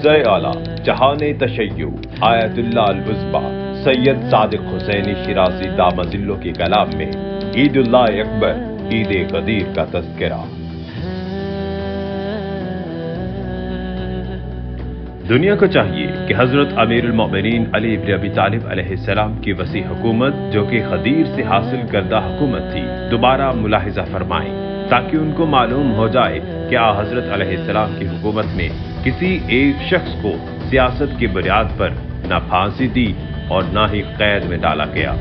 حافظہ اعلیٰ جہان تشیع آیت اللہ العظمیٰ سید صادق حسینی شیرازی دامذلہ کے کلام میں عید اللہ اکبر عید غدیر کا تذکرہ۔ دنیا کو چاہیے کہ حضرت امیر المؤمنین علی بن ابی طالب علیہ السلام کی وسیع حکومت جو کہ غدیر سے حاصل کردہ حکومت تھی دوبارہ ملاحظہ فرمائیں تاکہ ان کو معلوم ہو جائے کہ حضرت علیہ السلام کی حکومت میں کسی ایک شخص کو سیاست کی بنیاد پر نہ پھانسی دی اور نہ ہی قید میں ڈالا گیا۔